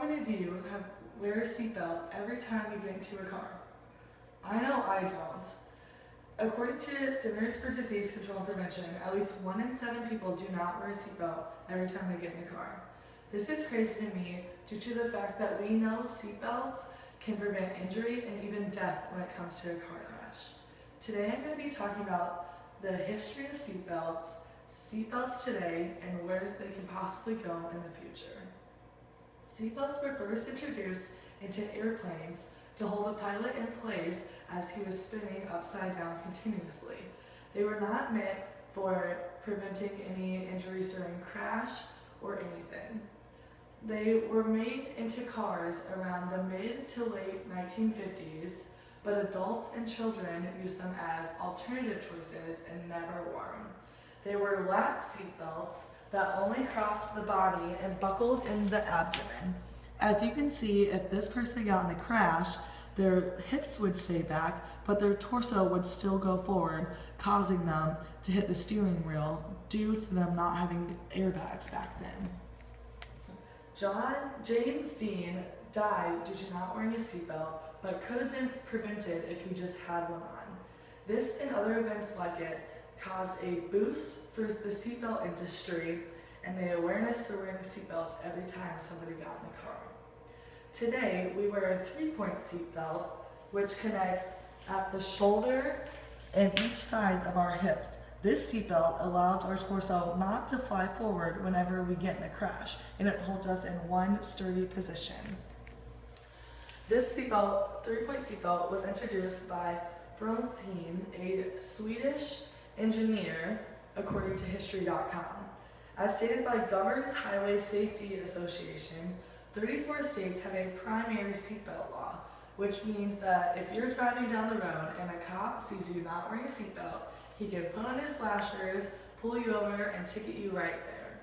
many of you wear a seatbelt every time you get into a car? I know I don't. According to Centers for Disease Control and Prevention, at least 1 in 7 people do not wear a seatbelt every time they get in a car. This is crazy to me due to the fact that we know seatbelts can prevent injury and even death when it comes to a car crash. Today I'm going to be talking about the history of seatbelts today, and where they can possibly go in the future. Seatbelts were first introduced into airplanes to hold the pilot in place as he was spinning upside down continuously. They were not meant for preventing any injuries during crash or anything. They were made into cars around the mid to late 1950s, but adults and children used them as alternative choices and never wore them. They were lap seatbelts that only crossed the body and buckled in the abdomen. As you can see, if this person got in a crash, their hips would stay back, but their torso would still go forward, causing them to hit the steering wheel due to them not having airbags back then. James Dean died due to not wearing a seatbelt, but could have been prevented if he just had one on. This and other events like it caused a boost for the seatbelt industry and the awareness for wearing seatbelts every time somebody got in a car. Today, we wear a 3-point seatbelt, which connects at the shoulder and each side of our hips. This seatbelt allows our torso not to fly forward whenever we get in a crash, and it holds us in one sturdy position. This 3-point seatbelt, was introduced by Bronsteen, a Swedish engineer, according to History.com. As stated by Governed Highway Safety Association, 34 states have a primary seatbelt law, which means that if you're driving down the road and a cop sees you not wearing a seatbelt, he can put on his flashers, pull you over, and ticket you right there.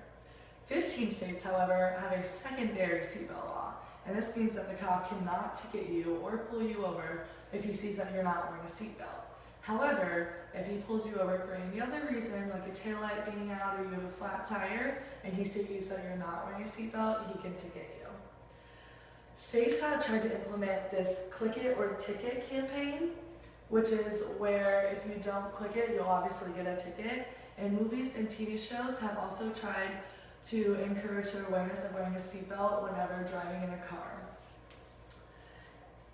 15 states, however, have a secondary seatbelt law, and this means that the cop cannot ticket you or pull you over if he sees that you're not wearing a seatbelt. However, if he pulls you over for any other reason, like a taillight being out or you have a flat tire, and he sees that you're not wearing a seatbelt, he can ticket you. States have tried to implement this click it or ticket campaign, which is where if you don't click it, you'll obviously get a ticket. And movies and TV shows have also tried to encourage the awareness of wearing a seatbelt whenever driving in a car.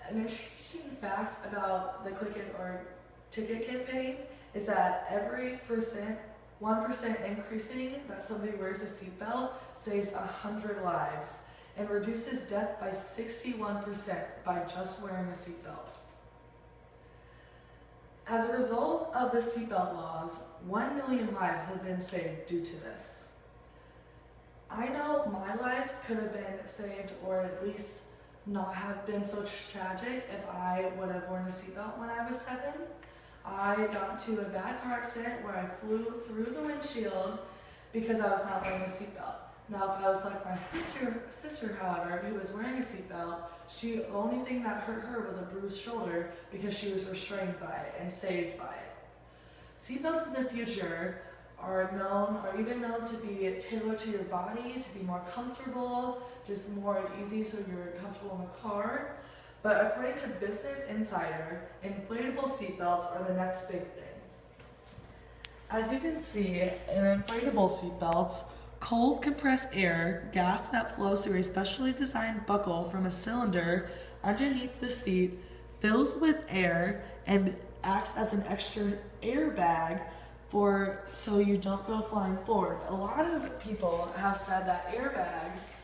An interesting fact about the click it or ticket campaign is that every 1% increasing that somebody wears a seatbelt saves 100 lives and reduces death by 61% by just wearing a seatbelt. As a result of the seatbelt laws, 1 million lives have been saved due to this. I know my life could have been saved, or at least not have been so tragic, if I would have worn a seatbelt when I was 7. I got into a bad car accident where I flew through the windshield because I was not wearing a seatbelt. Now, if I was like my sister, however, who was wearing a seatbelt, the only thing that hurt her was a bruised shoulder because she was restrained by it and saved by it. Seatbelts in the future are either known to be tailored to your body, to be more comfortable, just more easy so you're comfortable in the car. But according to Business Insider, inflatable seatbelts are the next big thing. As you can see, in inflatable seatbelts, cold compressed air, gas that flows through a specially designed buckle from a cylinder underneath the seat, fills with air and acts as an extra airbag so you don't go flying forward. A lot of people have said that airbags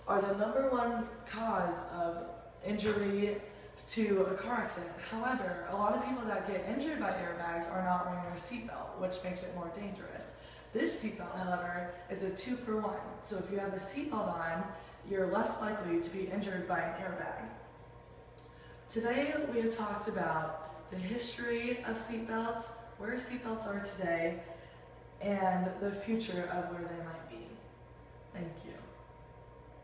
are the #1 cause of injury to a car accident. However, a lot of people that get injured by airbags are not wearing their seatbelt, which makes it more dangerous. This seatbelt, however, is a 2-for-1. So if you have a seatbelt on, you're less likely to be injured by an airbag. Today, we have talked about the history of seatbelts, where seatbelts are today, and the future of where they might be. Thank you.